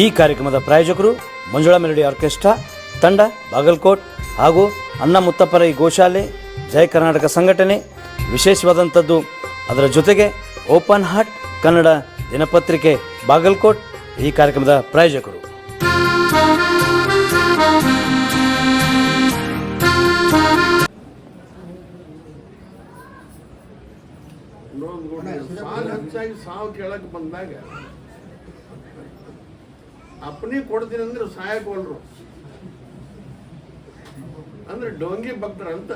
ಈ ಕಾರ್ಯಕ್ರಮದ ಪ್ರಾಯೋಜಕರು ಮಂಜುಳಾ ಮೆಲೋಡಿ ಆರ್ಕೆಸ್ಟ್ರಾ ತಂಡ ಬಾಗಲಕೋಟ್ ಹಾಗೂ ಅನ್ನ ಮುತ್ತಪ್ಪರೈ ಗೋಶಾಲೆ ಜಯ ಕರ್ನಾಟಕ ಸಂಘಟನೆ. ವಿಶೇಷವಾದಂಥದ್ದು ಅದರ ಜೊತೆಗೆ ಓಪನ್ ಹಾರ್ಟ್ ಕನ್ನಡ ದಿನಪತ್ರಿಕೆ ಬಾಗಲಕೋಟ್ ಈ ಕಾರ್ಯಕ್ರಮದ ಪ್ರಾಯೋಜಕರು. ಸಾಲ ಹೆಚ್ಚಾಗಿ ಸಾವು ಕೇಳಕ್ ಬಂದಾಗ ಅಪ್ಪನಿ ಕೊಡ್ತೀನಿ ಅಂದ್ರೆ ಸಹಾಯಕ್ಕೊಲ್ರು ಅಂದ್ರೆ ಡೋಂಗಿ ಭಕ್ತರ ಅಂತ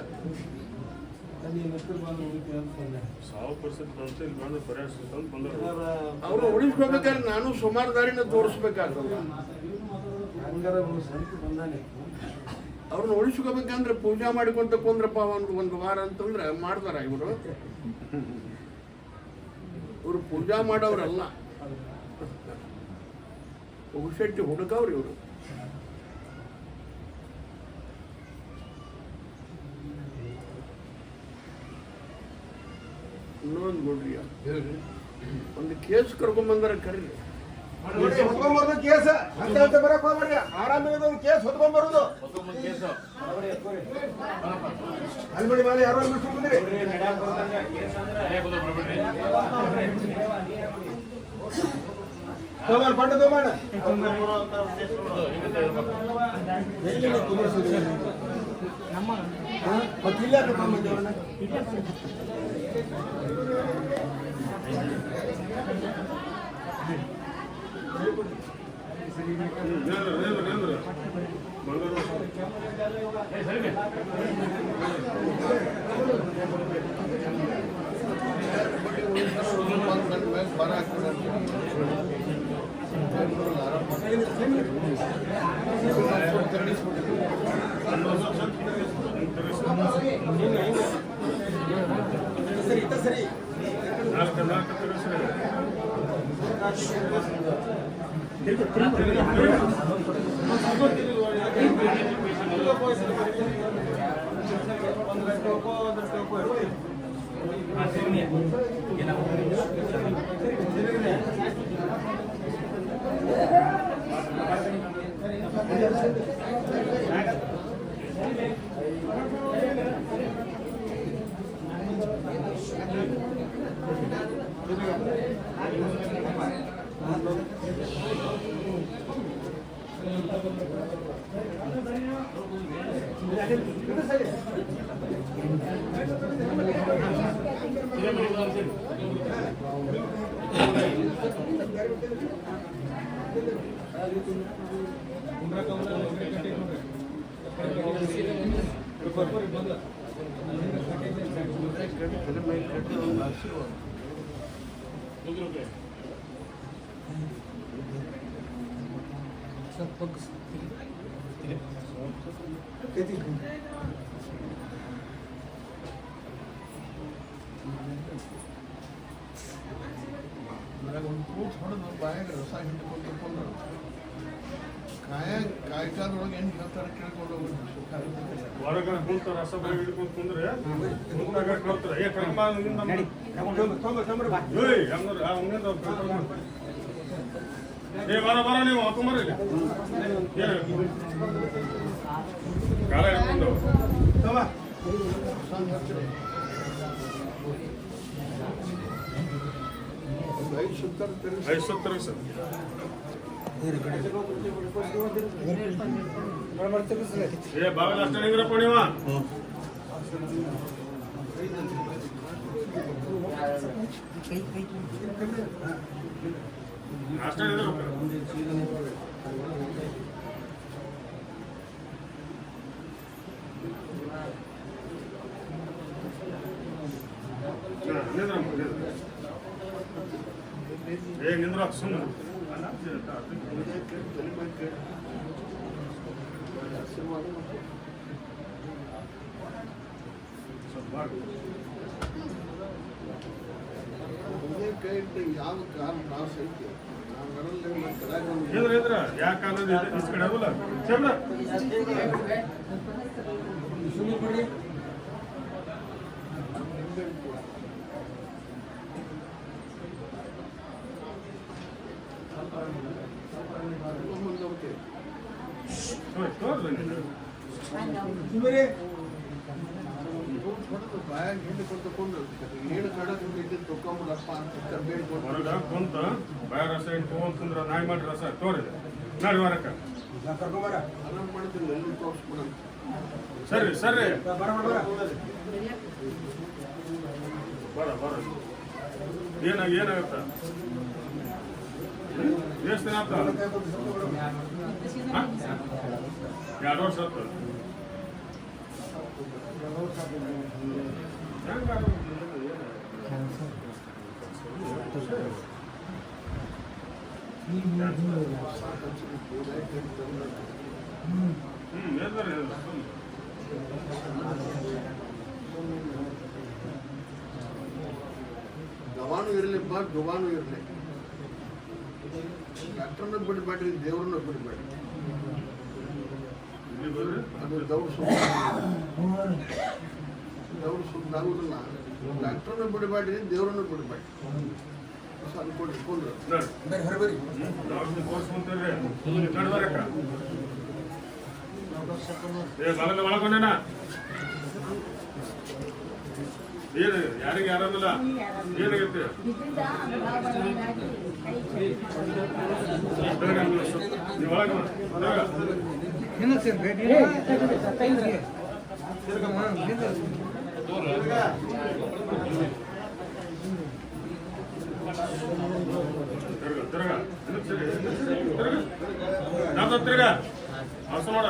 ಅವ್ರು ಉಳಿಸ್ಕೋಬೇಕಾದ್ರೆ ನಾನು ಸುಮಾರು ದಾರಿನ ತೋರಿಸ್ಬೇಕಾಗ್ತದ. ಅವ್ರನ್ನ ಉಳಿಸ್ಕೋಬೇಕಂದ್ರೆ ಪೂಜಾ ಮಾಡಿಕೊಂತ ಕುಂದ್ರಪ್ಪ ಒಂದು ವಾರ ಅಂತಂದ್ರೆ ಮಾಡ್ತಾರ ಇವರು. ಇವರು ಪೂಜಾ ಮಾಡೋರಲ್ಲ, ಹುಷೆಟ್ಟಿ ಹುಡುಕವ್ರು ಇವರು. ಇನ್ನೊಂದು ನೋಡ್ರಿ, ಒಂದು ಕೇಸ್ ಕರ್ಕೊಂಡ್ಬಂದಾರ ಕರೀರಿ. ಕೇಸ್ ಅಂತ ಬರಕ್ ಹೋಗ್ಬೇಡ್ರಿ, ಆರಾಮಾಗಿ ಒಂದು ಕೇಸ್ ಹೊತ್ಕೊಂಡ್ಬರೋದು. ಅಲ್ಲಿ ಮಾಡಿ ಯಾರೋ ಬಂದ್ರಿ ತೋಮಾಡ ಪಂಡ ತೋಮಾಡ ಮತ್ತಿಲ್ಲ ಸರಿ ಒಂದು ಕೂತ್ ಹೊಡೆದು ಬಾಯಾಗ ರಸ ಹಿಂಡ್ಕೊಂಡು ಕಾಯ್ಕಾದ್ರೊಳಗೆ ಏನು ಹೇಳ್ತಾರೆ ಕೇಳ್ಕೊಂಡು ಹೊರಗಡೆ ಕುಂತ ರಸ ಹಿಡ್ಕೊಂಡು ಕುಂದ್ರೆ ಬರ ನೀವು ಹಾಕೊಂಬರ್ರಿ ಕಾಲ ಹಿಡ್ಕೊಂಡು ಐದು ಸರ್ ಬಾಗಲ ಅಷ್ಟ ನಿಂಗ್ರಪ್ಪ ನೀವ ಅಷ್ಟ ನಿಂದ್ರ ಸುಮ್ಮನೆ ಯಾವ ಕಾಲ ತ್ರಾಸ ಐತಿ ಯಾವ ಕಾಲದ ಕಡೆ ಆಗಲ್ಲ ಬಾಯಾಗ ಹಿಂದೆ ಕೊಡ್ತಕೊಂಡು ಏನು ಕಾಡಕ್ಕೆ ತೊಗೊಂಬಿಡಪ್ಪ ಅಂತ ಬೇಡ್ಕೊಂಡು ಹೊರಗ ಕುಂತ ಬಾಯ ರಸ ಇಟ್ಟು ಅಂತಂದ್ರ ನಾಯಿ ಮಾಡಿ ರಸ ತೋರಿ ನಡಿ ಹೊರಕ ಆರಾಮ ಮಾಡ್ತೀನಿ ಎಲ್ಲಿ ತೋರಿಸ್ಬಿಡಂತ ಸರಿ ಸರಿ ಬರ ಬರ ಏನಾಗತ್ತ ಎಷ್ಟು ದಿನ ಆತ 2 ವರ್ಷ ಆತ ಗವಾನು ಇರಲಿಪ್ಪ ದುವಾನು ಇರಲಿ ಡಾಕ್ಟರ್ನ ಬಿಡಬೇಡ್ರಿ ದೇವ್ರನ್ನ ಬಿಡಬೇಡ್ರಿ ಅದು ದೌಡ್ ಸುದ್ದ ಆಗುದಿಲ್ಲ ಡಾಕ್ಟರ್ನ ಬಿಡಬೇಡ್ರಿ ದೇವ್ರನ್ನ ಬಿಡಬೇಡ್ರಿ ಅನ್ಕೊಂಡ್ರು ಒಳಗೊಂಡೇನ ಏನು ಯಾರಿಗೆ ಆರಾಮಿಲ್ಲ ಏನಾಗೈತೆ ನೀವು ಒಳಗ ತಿರ್ಗ ಹಸ ನೋಡ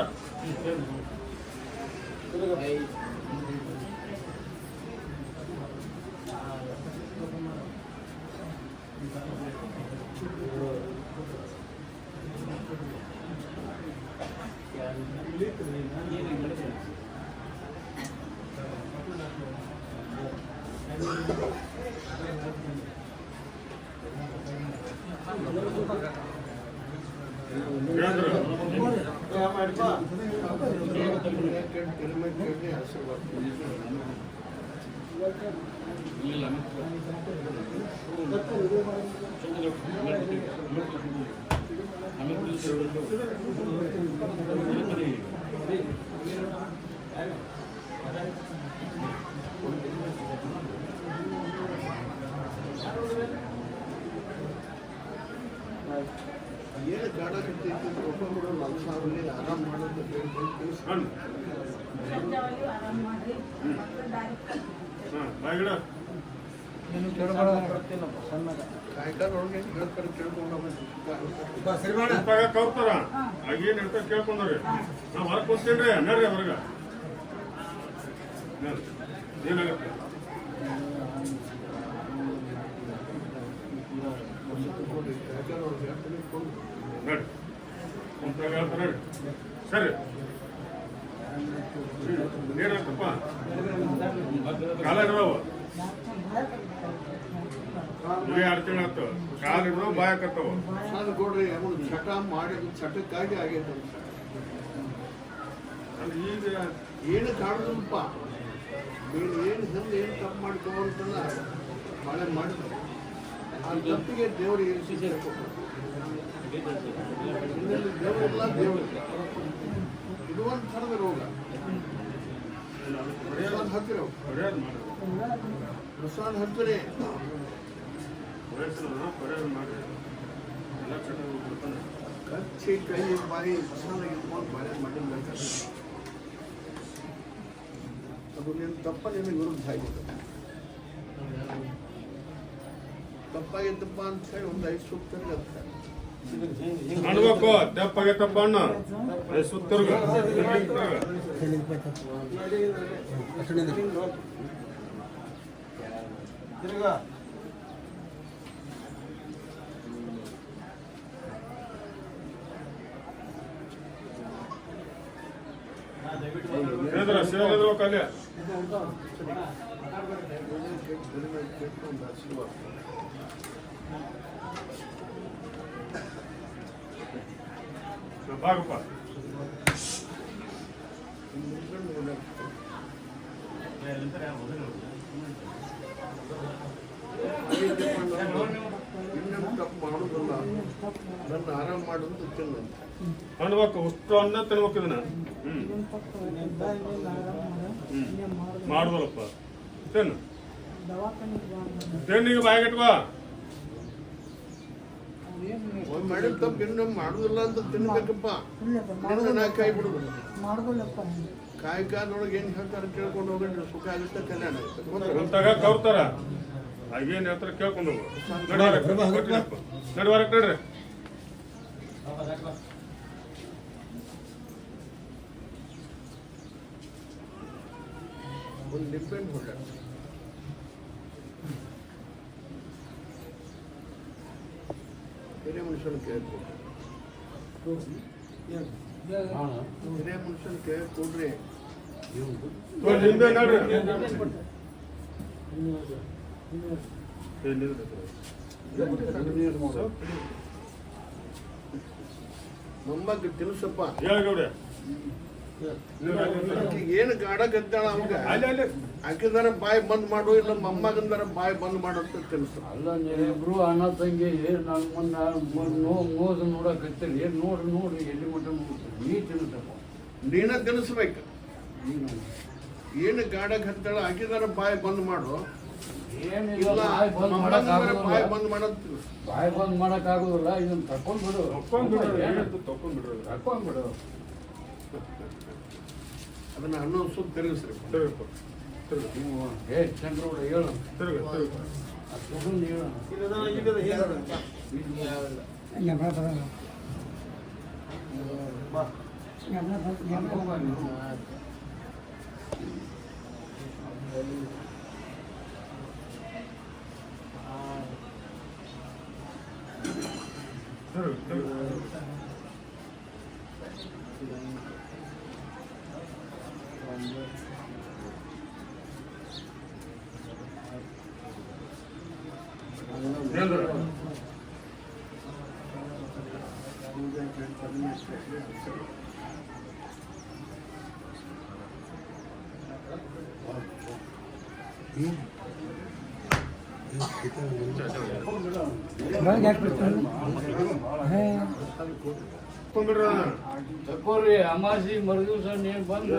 ಏನು ಗಾಢ ಕಟ್ಟಿತ್ತು ಒಬ್ಬೊಬ್ಬರು 4,000 ಆರಾಮ್ ಮಾಡೋದು ಕೌತಾರ ಆಗೇನ್ ಹೇಳ್ತಾ ಕೇಳ್ಕೊಂಡ್ರಿ ನಾವು ಹೊರಗೆ ಕೂತ್ಕೊಂಡ್ರಿ ನಡ್ರಿ ಹೊರಗ ಏನಾಗತ್ತೆ ನಡ್ರಿ ಹೇಳ್ತಾರೆ ಸರಿ ಏನಾಗ್ತಪ್ಪ ಕಾಲ ಇರ್ತಾವ 2 ತಿಂಗಳಾಯ್ತು ಕಾಲ ಇರ್ತಾವ ಬಾಯಕತ್ತಾವ ಕೊಡ್ರಿ ಚಟ ಮಾಡಿದ ಚಟಕ್ಕಾಗಿ ಆಗೈತೆ ಈಗ ಏನು ಕಾಣುದಲ್ಪ ನೀನು ಏನು ಹಿಂದೆ ಏನು ತಪ್ಪು ಮಾಡ್ಕೊಂತಲ್ಲ ಮಳೆ ಮಾಡಿದ್ರು ಆ ತಪ್ಪಿಗೆ ದೇವರು ಏನು ಶಿಕ್ಷೆ ಕೊಟ್ಟರು ಇನ್ನೆಲ್ಲಿ ದೇವರಿಲ್ಲ ದೇವರಿಲ್ಲ ಇದು ಒಂದು ಥರದ ರೋಗ ಪ್ರಸಾದ ಹತ್ತಿರ ಪ್ರಸಾದ ಹತ್ತಿರ ಕಚ್ಚಿ ಕೈ ಬಾಯಿ ಪ್ರಸಾದ ಇಟ್ಕೊಂಡು ಬಾಳೆ ಮಾಡಿಲ್ಲ ಅದು ನಿನ್ನ ತಪ್ಪ ನಿನಗೆ ವಿರುದ್ಧ ಆಗಿದೆ ತಪ್ಪಾಗಿದ್ದಪ್ಪ ಅಂತ ಹೇಳಿ ಒಂದು 5 ಸೂಕ್ತರಿಗೆ ಅಂತಾರೆ ಅನ್ಬೇಕು ತೆಪ್ಪಾಗೈತಪ್ಪ ಅಣ್ಣ ಸುತ್ತರ್ಗ ಸೇರಿದ್ರು ಕಲ್ಯ ಭಾಗಪ್ಪ ಇನ್ನೊಂದು ತಪ್ಪು ಮಾಡೋದಿಲ್ಲ ನನ್ನ ಆರಾಮ್ ಮಾಡೋದು ತಿನ್ನಂತ ಅನ್ಬೇಕು ಅಷ್ಟು ಅನ್ನ ತಿನ್ಬೇಕು ಇದನ್ನ ಮಾಡುದಲ್ಲಪ್ಪ ತಿನ್ನು ತಿಂಡಿಗೆ ಬಾಯಿಗಿಟ್ಕೋ ಒಂದು ಮಾಡಿದ ತಪ್ಪು ಇನ್ನೊಮ್ಮೆ ಮಾಡುದಿಲ್ಲ ಅಂತ ತಿನ್ಬೇಕಪ್ಪ. ನಾ ಕಾಯಿ ಬಿಡುದು ಕಾಯ್ಕಾದೊಳಗೆ ಏನು ಹೇಳ್ತಾರೆ ಕೇಳ್ಕೊಂಡು ಹೋಗಿದ್ರೆ ಸುಖ ಆಗುತ್ತೆ, ಕಲ್ಯಾಣ ಆಗುತ್ತೆ. ಅಂತಾಗ ಕವ್ತಾರ ಆಗೇನು ಹೇಳ್ತಾರೆ ಕೇಳ್ಕೊಂಡು ಹೋಗು. ನಡುವಾರಕ್ಕೆ ನಡ್ರಿ. ಒಂದು ನಿಂಬೆಹಣ್ಣು ಹೊಡ್ಡ ಹಿರಿಯ ಮನುಷ್ಯನ ಕೇಳ್ಕೊಡ್ರಿ, ಹಿರಿಯ ಮನುಷ್ಯನ ಕೇಳ್ಕೊಡ್ರಿ. ಹಿಂದೆ ನಡ್ರಿ. ಮೊಮ್ಮಗ ತಿನ್ಸಪ್ಪ. ಹೇಳಗೌಡ ಏನು ಗಾಢ ಗದ್ದಾಳ ಅವಾಗ ಅಲ್ಲಿ ಹಾಕಿದಾರ ಬಾಯಿ ಬಂದ್ ಮಾಡು, ಇಲ್ಲ ಮೊಮ್ಮಗಂದಾರ ಬಾಯಿ ಬಂದ್ ಮಾಡು ಅಂತ ತಿನ್ಸ. ಅಲ್ಲ ನೀವಿಬ್ರು ಅಣ್ಣ ತಂಗಿ ನಾನು ಮೋದು ನೋಡಕತ್ತೀರಿ ನೋಡ್ರಿ ಎಲ್ಲಿ ಮಟ್ಟ ನೋಡ್ತೀರಿ ನೀ ತಿನ್ಸಪ್ಪ ನೀನ ತಿನ್ಸ್ಬೇಕು. ಏನು ಗಾಢ ಗದ್ದಾಳ ಹಾಕಿದಾರ ಬಾಯಿ ಬಂದ್ ಮಾಡು, ಏನಿಲ್ಲ ಇಲ್ಲ ಬಾಯಿ ಬಂದ್ ಮಾಡಕ್ ಮೊಮ್ಮಗಂದಾರ ಬಾಯಿ ಆಗೋದಿಲ್ಲ ಬಂದ್ ಮಾಡೋದ್ ತಿನ್ಸು. ಬಾಯಿ ಬಂದ್ ಮಾಡಕ್ ಆಗೋದಿಲ್ಲ ಇದನ್ನ ತಕೊಂಡ್ಬಿಡು ತಕೊಂಡ್ಬಿಡ್ರಿ. ತಕೊಂಡ್ಬಿಡು ಅದನ್ನ ಹನ್ನೊಂದು ಸುತ್ತ ತಿರುಗಿಸ್ರಿ. ನೀವು ಹೇ ಚಂದ್ರಗೌಡ ಹೇಳು ಅದನ್ನು ಹೇಳು ತಕೋರಿ ಅಮಾಸಿ ಮರುದಿವಸ ನೀನು ಬಂದು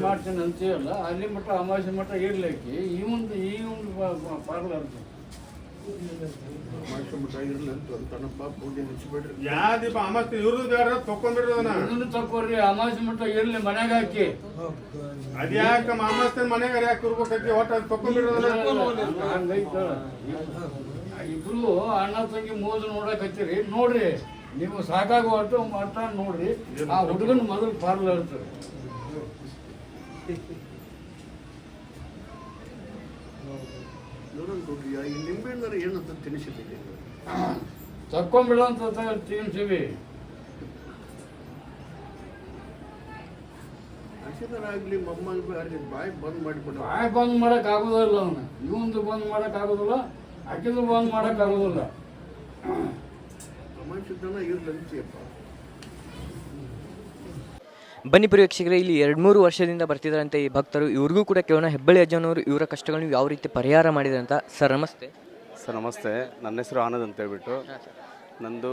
ಮಾಡ್ತೇನೆ ಅಂತೀಯಲ್ಲ ಅಲ್ಲಿ ಮಟ್ಟ ಅಮಾಸಿ ಮಟ್ಟ ಇರ್ಲಿಕ್ಕೆ ಈ ಒಂದು ಪಾರ್ಲರ್ ಯಾದೀಪ ಅಮಾಸ್ತಿ ಇವ್ರದ್ದು ಬೇಡ ತಕೊಂಡ್ಬಿಡ್ರಿ ಅದನ್ನ. ಇದನ್ನು ತಕೋರಿ ಅಮಾಸಿ ಮಟ್ಟ ಇರ್ಲಿ ಮನೆಗೆ ಹಾಕಿ ಅದ್ಯಾಕ ಅಮಾಸ್ತಿ ಮನೆಗಾರ ಯಾಕೆ ಇರ್ಬೇಕಾಕಿ ಒಟ್ಟು ಅದು ತಕೊಂಡ್ಬಿಡ್ರಿ ಅದನ್ನ. ಹಂಗೈತ ಇಬ್ರು ಅಣ್ಣ ತಂಗಿ ಮೋದು ನೋಡಕತ್ತೀರಿ ನೋಡ್ರಿ ನೀವು ಸಾಕಾಗುವಷ್ಟು ಮಟ್ಟ ನೋಡ್ರಿ ಆ ಹುಡುಗನ ಮೊದಲು ಪಾರ್ಲರ್ ಇರ್ತದೆ ಈ ನಿಂಬೆಹಣ್ಣರ ಏನಂತ ತಿನ್ನಿಸಿದ್ದೀವಿ ತಕ್ಕೊಂಬಿಡು ಅಂತ ತಿನ್ಸಿವಿ ಹಸಿದರಾಗ್ಲಿ ಮೊಮ್ಮಗರಾಗ್ಲಿ ಬಾಯಿ ಬಂದ್ ಮಾಡಿಬಿಡ. ಬಾಯಿ ಬಂದ್ ಮಾಡಕ್ ಆಗೋದಿಲ್ಲ ಅವನ ಇವಂದು ಬಂದ್ ಮಾಡಕ್ ಆಗೋದಿಲ್ಲ ಆಕಿದು ಬಂದ್ ಮಾಡಕ್ ಆಗೋದಿಲ್ಲ ಅಮಾಂಶದನ ಇರ್ಲಂತೀಯಪ್ಪ. ಬನ್ನಿ ವೀಕ್ಷಕರೇ, ಇಲ್ಲಿ 2-3 ವರ್ಷದಿಂದ ಬರ್ತಿದ್ದಾರಂತೆ ಈ ಭಕ್ತರು. ಇವ್ರಿಗೂ ಕೂಡ ಕೇಳೋಣ. ಹೆಬ್ಬಳ್ಳಿ ಅಜ್ಜನವರು ಇವರ ಕಷ್ಟಗಳನ್ನು ಯಾವ ರೀತಿ ಪರಿಹಾರ ಮಾಡಿದೆ ಅಂತ. ಸರ್ ನಮಸ್ತೆ. ಸರ್ ನಮಸ್ತೆ, ನನ್ನ ಹೆಸರು ಆನಂದ್ ಅಂತ ಹೇಳ್ಬಿಟ್ಟು. ನಂದು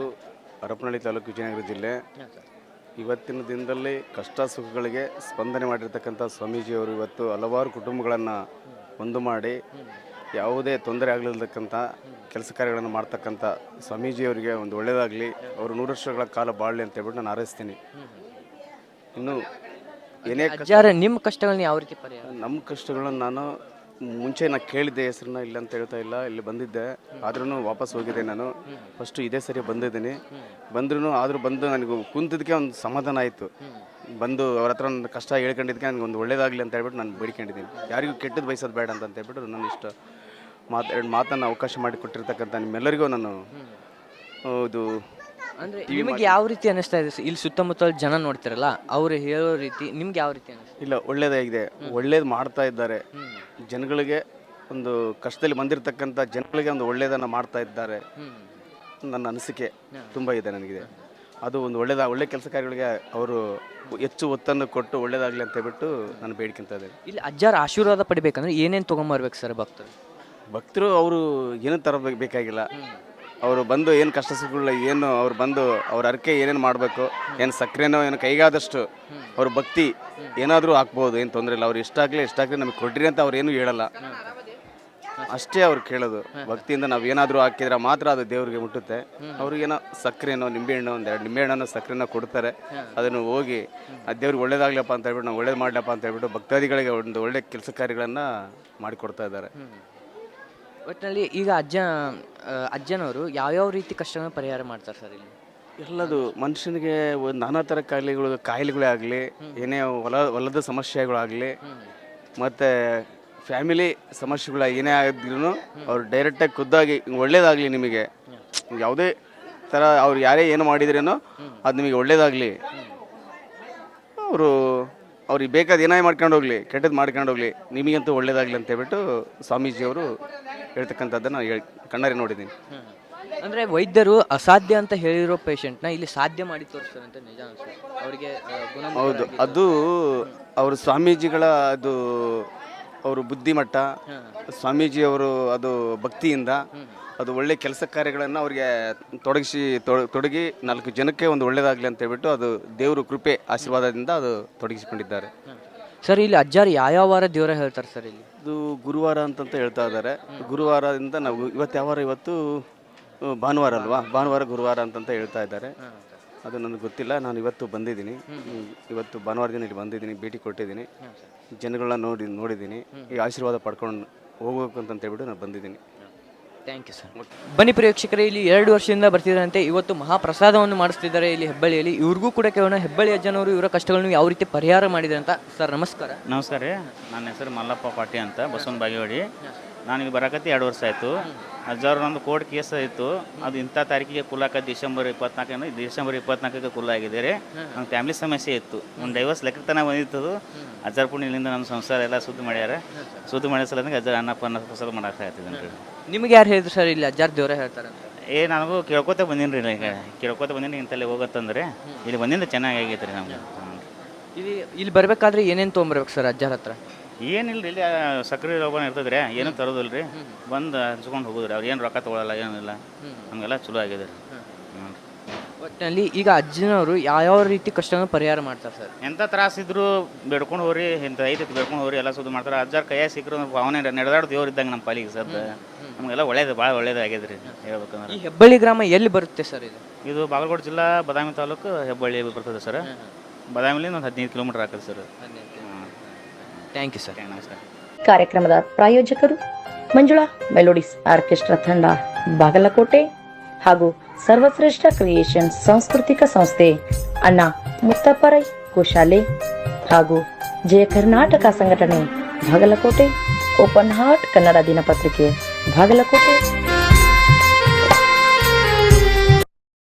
ಹರಪನಹಳ್ಳಿ ತಾಲೂಕು ವಿಜಯನಗರ ಜಿಲ್ಲೆ. ಇವತ್ತಿನ ದಿನದಲ್ಲಿ ಕಷ್ಟ ಸುಖಗಳಿಗೆ ಸ್ಪಂದನೆ ಮಾಡಿರ್ತಕ್ಕಂಥ ಸ್ವಾಮೀಜಿಯವರು ಇವತ್ತು ಹಲವಾರು ಕುಟುಂಬಗಳನ್ನು ಒಂದು ಮಾಡಿ ಯಾವುದೇ ತೊಂದರೆ ಆಗಲಿರ್ತಕ್ಕಂಥ ಕೆಲಸ ಕಾರ್ಯಗಳನ್ನು ಮಾಡ್ತಕ್ಕಂಥ ಸ್ವಾಮೀಜಿಯವರಿಗೆ ಒಂದು ಒಳ್ಳೆಯದಾಗಲಿ, ಅವರು 100 ವರ್ಷಗಳ ಕಾಲ ಬಾಳಲಿ ಅಂತ ಹೇಳ್ಬಿಟ್ಟು ನಾನು ಹಾರೈಸ್ತೀನಿ. ಇನ್ನು ಏನೇ ನಿಮ್ಮ ಕಷ್ಟಗಳನ್ನ ಯಾವ ರೀತಿ ಪರಿಹಾರ? ನಮ್ಮ ಕಷ್ಟಗಳನ್ನು ನಾನು ಮುಂಚೆ ಕೇಳಿದ್ದೆ ಹೆಸರನ್ನ, ಇಲ್ಲ ಅಂತ ಹೇಳ್ತಾ ಇಲ್ಲ, ಇಲ್ಲಿ ಬಂದಿದ್ದೆ ಆದ್ರೂ ವಾಪಸ್ ಹೋಗಿದ್ದೆ. ನಾನು ಫಸ್ಟು ಇದೇ ಸರಿ ಬಂದಿದ್ದೀನಿ. ಆದರೂ ಬಂದು ನನಗೆ ಕುಂತಿದ್ದಕ್ಕೆ ಒಂದು ಸಮಾಧಾನ ಆಯಿತು. ಬಂದು ಅವ್ರ ಹತ್ರ ನನ್ನ ಕಷ್ಟ ಹೇಳ್ಕೊಂಡಿದ್ದಕ್ಕೆ ನನಗೆ ಒಂದು ಒಳ್ಳೇದಾಗಲಿ ಅಂತ ಹೇಳ್ಬಿಟ್ಟು ನಾನು ಬೇಡ್ಕೊಂಡಿದ್ದೀನಿ. ಯಾರಿಗೂ ಕೆಟ್ಟದ್ದು ಬಯಸೋದು ಬೇಡ ಅಂತ ಹೇಳ್ಬಿಟ್ಟು ನನ್ನ ಇಷ್ಟ ಎರಡು ಮಾತನ್ನು ಅವಕಾಶ ಮಾಡಿಕೊಟ್ಟಿರ್ತಕ್ಕಂಥ ನಿಮ್ಮೆಲ್ಲರಿಗೂ ನಾನು ಇದು ಅಂದರೆ ನಿಮಗೆ ಯಾವ ರೀತಿ ಅನ್ನಿಸ್ತಾ ಇದೆ? ಇಲ್ಲಿ ಸುತ್ತಮುತ್ತಲ ಜನ ನೋಡ್ತಿರಲ್ಲ, ಅವ್ರು ಹೇಳೋ ರೀತಿ ನಿಮ್ಗೆ ಯಾವ ರೀತಿ ಅನ್ನಿಸ್ತಾ? ಇಲ್ಲ, ಒಳ್ಳೇದಾಗಿದೆ, ಒಳ್ಳೇದು ಮಾಡ್ತಾ ಇದ್ದಾರೆ. ಜನಗಳಿಗೆ ಒಂದು ಕಷ್ಟದಲ್ಲಿ ಬಂದಿರತಕ್ಕಂಥ ಜನಗಳಿಗೆ ಒಂದು ಒಳ್ಳೇದನ್ನು ಮಾಡ್ತಾ ಇದ್ದಾರೆ. ನನ್ನ ಅನಿಸಿಕೆ ತುಂಬ ಇದೆ ನನಗಿದೆ. ಅದು ಒಂದು ಒಳ್ಳೆ ಕೆಲಸ ಕಾರ್ಯಗಳಿಗೆ ಅವರು ಹೆಚ್ಚು ಒತ್ತನ್ನು ಕೊಟ್ಟು ಒಳ್ಳೇದಾಗಲಿ ಅಂತ ಹೇಳ್ಬಿಟ್ಟು ನಾನು ಬೇಡ್ಕೊಂತ ಇದ್ದೇನೆ. ಇಲ್ಲಿ ಅಜ್ಜಾರ ಆಶೀರ್ವಾದ ಪಡಿಬೇಕಂದ್ರೆ ಏನೇನು ತೊಗೊಂಬರ್ಬೇಕು ಸರ್ ಭಕ್ತರು? ಭಕ್ತರು ಅವರು ಏನೂ ತರಬೇಕಾಗಿಲ್ಲ. ಅವರು ಬಂದು ಏನು ಕಷ್ಟ ಸುಖಗಳು ಏನು ಅವ್ರು ಬಂದು ಅವ್ರ ಅರಕೆ ಏನೇನು ಮಾಡಬೇಕು, ಏನು ಸಕ್ಕರೆನೋ ಏನು ಕೈಗಾದಷ್ಟು ಅವ್ರ ಭಕ್ತಿ ಏನಾದರೂ ಹಾಕ್ಬೋದು, ಏನು ತೊಂದರೆ ಇಲ್ಲ. ಅವ್ರು ಇಷ್ಟಾಗಲಿ ನಮಗೆ ಕೊಡ್ರಿ ಅಂತ ಅವ್ರು ಏನೂ ಹೇಳಲ್ಲ, ಅಷ್ಟೇ ಅವ್ರು ಕೇಳೋದು. ಭಕ್ತಿಯಿಂದ ನಾವು ಏನಾದರೂ ಹಾಕಿದ್ರೆ ಮಾತ್ರ ಅದು ದೇವ್ರಿಗೆ ಮುಟ್ಟುತ್ತೆ. ಅವ್ರಿಗೇನೋ ಸಕ್ಕರೆನೋ ನಿಂಬೆಹಣ್ಣು, ಒಂದೆರಡು ನಿಂಬೆಹಣ್ಣು ಸಕ್ಕರೆನೋ ಕೊಡ್ತಾರೆ. ಅದನ್ನು ಹೋಗಿ ಆ ದೇವ್ರಿಗೆ ಒಳ್ಳೇದಾಗ್ಲಪ್ಪ ಅಂತ ಹೇಳ್ಬಿಟ್ಟು, ನಾವು ಒಳ್ಳೇದು ಮಾಡಲಪ್ಪ ಅಂತ ಹೇಳ್ಬಿಟ್ಟು ಭಕ್ತಾದಿಗಳಿಗೆ ಒಂದು ಒಳ್ಳೆ ಕೆಲಸ ಕಾರ್ಯಗಳನ್ನು ಮಾಡಿಕೊಡ್ತಾ ಇದ್ದಾರೆ. ಒಟ್ಟಿನಲ್ಲಿ ಈಗ ಅಜ್ಜನವರು ಯಾವ್ಯಾವ ರೀತಿ ಕಷ್ಟಗಳನ್ನ ಪರಿಹಾರ ಮಾಡ್ತಾರೆ ಸರ್ ಇಲ್ಲಿ? ಎಲ್ಲದು ಮನುಷ್ಯನಿಗೆ ಒಂದು ನಾನಾ ಥರ ಕಾಯಿಲೆಗಳೇ ಆಗಲಿ, ಏನೇ ಹೊಲದ ಸಮಸ್ಯೆಗಳಾಗಲಿ, ಮತ್ತು ಫ್ಯಾಮಿಲಿ ಸಮಸ್ಯೆಗಳ ಏನೇ ಆಗಿದ್ರು ಅವ್ರು ಡೈರೆಕ್ಟಾಗಿ ಖುದ್ದಾಗಿ ಒಳ್ಳೇದಾಗಲಿ, ನಿಮಗೆ ಯಾವುದೇ ಥರ ಅವ್ರು ಯಾರೇ ಏನು ಮಾಡಿದ್ರೇನೋ ಅದು ನಿಮಗೆ ಒಳ್ಳೇದಾಗಲಿ, ಅವ್ರಿಗೆ ಬೇಕಾದ ಏನೇ ಮಾಡ್ಕೊಂಡು ಹೋಗಲಿ, ಕೆಟ್ಟದ್ದು ಮಾಡ್ಕೊಂಡು ಹೋಗಲಿ, ನಿಮಗಂತೂ ಒಳ್ಳೇದಾಗಲಿ ಅಂತ ಹೇಳ್ಬಿಟ್ಟು ಸ್ವಾಮೀಜಿಯವರು ಹೇಳ್ತಕ್ಕಂಥದ್ದನ್ನು ಕಣ್ಣಾರೆ ನೋಡಿದ್ದೀನಿ. ಅಂದರೆ ವೈದ್ಯರು ಅಸಾಧ್ಯ ಅಂತ ಹೇಳಿರೋ ಪೇಷಂಟ್ನ ಇಲ್ಲಿ ಸಾಧ್ಯ ಮಾಡಿ ತೋರಿಸ್ತಾರೆ ಅಂತ ನಿಜ ಅನ್ಸುತ್ತೆ ಅವರಿಗೆ. ಹೌದು, ಅದು ಅವರು ಸ್ವಾಮೀಜಿಗಳ ಅದು ಅವರು ಬುದ್ಧಿಮಟ್ಟ, ಸ್ವಾಮೀಜಿಯವರು ಅದು ಭಕ್ತಿಯಿಂದ ಅದು ಒಳ್ಳೆ ಕೆಲಸ ಕಾರ್ಯಗಳನ್ನು ಅವ್ರಿಗೆ ತೊಡಗಿ 4 ಜನಕ್ಕೆ ಒಂದು ಒಳ್ಳೇದಾಗಲಿ ಅಂತ ಹೇಳ್ಬಿಟ್ಟು ಅದು ದೇವರು ಕೃಪೆ ಆಶೀರ್ವಾದದಿಂದ ಅದು ತೊಡಗಿಸಿಕೊಂಡಿದ್ದಾರೆ. ಸರ್ ಇಲ್ಲಿ ಅಜ್ಜಾರು ಯಾವ ವಾರ ದೇವರ ಹೇಳ್ತಾರೆ ಸರ್ ಇಲ್ಲಿ? ಇದು ಗುರುವಾರ ಅಂತಂತ ಹೇಳ್ತಾ ಇದ್ದಾರೆ. ಗುರುವಾರದಿಂದ ನಾವು ಇವತ್ತು ಯಾವ ವಾರ? ಇವತ್ತು ಭಾನುವಾರ ಅಲ್ವಾ? ಭಾನುವಾರ ಗುರುವಾರ ಅಂತಂತ ಹೇಳ್ತಾ ಇದ್ದಾರೆ. ಅದು ನನಗೆ ಗೊತ್ತಿಲ್ಲ. ನಾನು ಇವತ್ತು ಬಂದಿದ್ದೀನಿ, ಇವತ್ತು ಭಾನುವಾರ ದಿನ ಇಲ್ಲಿ ಬಂದಿದ್ದೀನಿ, ಭೇಟಿ ಕೊಟ್ಟಿದ್ದೀನಿ, ಜನಗಳನ್ನ ನೋಡಿದ್ದೀನಿ, ಈ ಆಶೀರ್ವಾದ ಪಡ್ಕೊಂಡು ಹೋಗ್ಬೇಕು ಅಂತ ಹೇಳ್ಬಿಟ್ಟು ನಾನು ಬಂದಿದ್ದೀನಿ. Thank you sir. ಬನ್ನಿ ಪ್ರೇಕ್ಷಕರೇ, ಇಲ್ಲಿ 2 ವರ್ಷದಿಂದ ಬರ್ತಿದ್ದಾರಂತೆ. ಇವತ್ತು ಮಹಾಪ್ರಸಾದವನ್ನು ಮಾಡಿಸ್ತಿದ್ದಾರೆ ಇಲ್ಲಿ ಹೆಬ್ಬಳ್ಳಿಯಲ್ಲಿ. ಇವ್ರಿಗೂ ಕೂಡ ಕೇಳೋಣ, ಹೆಬ್ಬಳ್ಳಿ ಅಜ್ಜನವರು ಇವರ ಕಷ್ಟಗಳನ್ನು ಯಾವ ರೀತಿ ಪರಿಹಾರ ಮಾಡಿದೆ ಅಂತ. ಸರ್ ನಮಸ್ಕಾರ. ನಮಸ್ಕಾರ ರೀ, ನನ್ನ ಹೆಸರು ಮಲ್ಲಪ್ಪ ಪಾಟಿ ಅಂತ, ಬಸವನ ಬಾಗೇವಾಡಿ. ನಾನೀಗ ಬರಕತ್ತಿ 2 ವರ್ಷ ಆಯಿತು. ಅಜ್ಜಾರು ನಂದು ಕೋರ್ಟ್ ಕೇಸ್ ಇತ್ತು, ಅದು ಇಂಥ ತಾರೀಕಿಗೆ ಕುಲಾಕ ಡಿಸೆಂಬರ್ 24ಕ್ಕೆ ಕುಲ್ಲ ಆಗಿದೆ ರೀ. ನಮ್ಮ ಫ್ಯಾಮಿಲಿ ಸಮಸ್ಯೆ ಇತ್ತು, ಒಂದು ಡೈವರ್ಸ್ ಲೆಕ್ಕತನ ಬಂದಿತ್ತು. ಅಜ್ಜಾರ ಪುಣ್ಯದಿಂದ ನಮ್ಮ ಸಂಸಾರ ಎಲ್ಲ ಶುದ್ಧ ಮಾಡ್ಯಾರ. ಶುದ್ಧ ಮಾಡಿದ ಸಲಂಗೆ ಅಜ್ಜಾರ ಅನ್ನ ಫಸಲು ಮಾಡಕ್ಕೆ ಆಗ್ತಿದ್ದೀನಿ ರೀ. ನಿಮ್ಗೆ ಯಾರು ಹೇಳಿದ್ರು ಸರ್ ಇಲ್ಲಿ ಅಜ್ಜಾರ್ ದೇವರ ಹೇಳ್ತಾರೆ? ನನಗೂ ಕೇಳ್ಕೊತ ಬಂದೀನಿ ರೀ, ಈಗ ಕೇಳ್ಕೊತ ಬಂದೀನಿ. ಇಂತಲ್ಲಿ ಹೋಗತ್ತಂದ್ರೆ ಇಲ್ಲಿ ಬಂದಿಂದ ಚೆನ್ನಾಗಿ ಆಗೈತೆ ರೀ ನಮ್ಗೆ. ಇಲ್ಲಿ ಬರಬೇಕಾದ್ರೆ ಏನೇನು ತೊಗೊಂಬರ್ಬೇಕು ಸರ್ ಅಜ್ಜಾರ ಹತ್ರ? ಏನಿಲ್ಲ ರೀ, ಇಲ್ಲಿ ಸಕ್ಕರೆ ರೋಗನ ಇರ್ತದೆ ರೀ, ಏನೂ ತರೋದಿಲ್ಲ ರೀ. ಬಂದು ಹಂಚ್ಕೊಂಡು ಹೋಗೋದು ರೀ. ಅವ್ರು ಏನು ರೊಕ್ಕ ತೊಗೊಳಲ್ಲ, ಏನಿಲ್ಲ, ನಮಗೆಲ್ಲ ಚಲೋ ಆಗಿದೆ ರೀ. ಒಟ್ಟಿನಲ್ಲಿ ಈಗ ಅಜ್ಜನವರು ಯಾವ ರೀತಿ ಕಷ್ಟಗಳನ್ನು ಪರಿಹಾರ ಮಾಡ್ತಾರೆ ಸರ್? ಎಂಥ ತ್ರಾಸಿದ್ರು ಬೇಡ್ಕೊಂಡು ಹೋಗ್ರಿ, ಇಂಥ ಐತೈತಿ ಬೇಡ್ಕೊಂಡು ಹೋಗ್ರಿ, ಎಲ್ಲ ಸುದ್ದಿ ಮಾಡ್ತಾರೆ. ಅಜ್ಜಾರ ಕೈಯಾಗ ಸಿಕ್ಕರು ಅವನೇ ನಡೆದಾಡೋ ದೇವ್ರು ಇದ್ದಂಗೆ ನಮ್ಮ ಪಾಲಿಗೆ ಸರ್. ನಮಗೆಲ್ಲ ಒಳ್ಳೇದು, ಭಾಳ ಒಳ್ಳೇದು ಆಗಿದೆ ರೀ ಹೇಳ್ಬೇಕಂದ್ರೆ. ಈ ಹೆಬ್ಬಳ್ಳಿ ಗ್ರಾಮ ಎಲ್ಲಿ ಬರುತ್ತೆ ಸರ್ ಇದು? ಇದು ಬಾಗಲಕೋಟೆ ಜಿಲ್ಲಾ ಬಾದಾಮಿ ತಾಲೂಕು ಹೆಬ್ಬಳ್ಳಿ ಬರ್ತದೆ ಸರ್. ಬಾದಾಮಿಲಿಂದ ಒಂದು 15 ಕಿಲೋಮೀಟರ್ ಆಗ್ತದೆ ಸರ್. Thank you sir. ನಮಸ್ಕಾರ. ಕಾರ್ಯಕ್ರಮದ ಪ್ರಾಯೋಜಕರು ಮಂಜುಳಾ ಮೆಲೋಡಿಸ್ ಆರ್ಕೆಸ್ಟ್ರಾ ತಂಡ ಬಾಗಲಕೋಟೆ ಹಾಗೂ ಸರ್ವಶ್ರೇಷ್ಠ ಕ್ರಿಯೇಷನ್ ಸಾಂಸ್ಕೃತಿಕ ಸಂಸ್ಥೆ ಅಣ್ಣ ಮುತ್ತಪ್ಪರೈ ಗೋಶಾಲೆ ಹಾಗೂ ಜಯ ಕರ್ನಾಟಕ ಸಂಘಟನೆ ಬಾಗಲಕೋಟೆ, ಓಪನ್ ಹಾರ್ಟ್ ಕನ್ನಡ ದಿನಪತ್ರಿಕೆ ಬಾಗಲಕೋಟೆ.